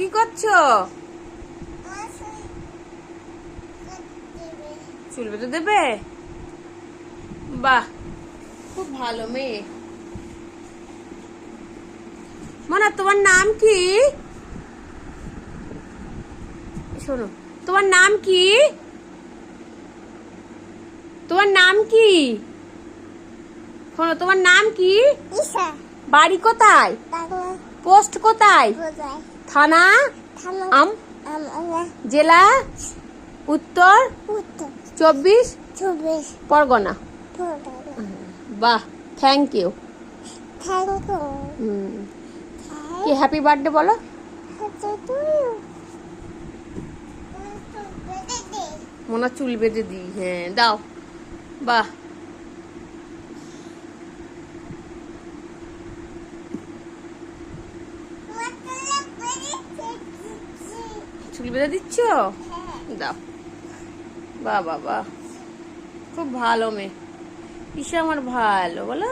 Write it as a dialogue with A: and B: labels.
A: কি করছো? চুল বেঁধে দেবে? বাহ, খুব ভালো মেয়ে। মনা, তোমার নাম কি? শোনো, তোমার নাম কি? তোমার নাম কি? শোনো, তোমার নাম কি? বাড়ি কোথায়? পোস্ট কোথায়? থানা? জেলা? উত্তর 24 পরগনা। বাহ, থ্যাংক ইউ। কি হ্যাপি বার্থডে বলো। মোনা চুল বেঁধে দিই, হ্যাঁ দাও। বাহ, চুল বেঁধে দিচ্ছ? দাও। বাহ বাহ বাহ, খুব ভালো মেয়ে। ঈশা আমার ভালো বলো।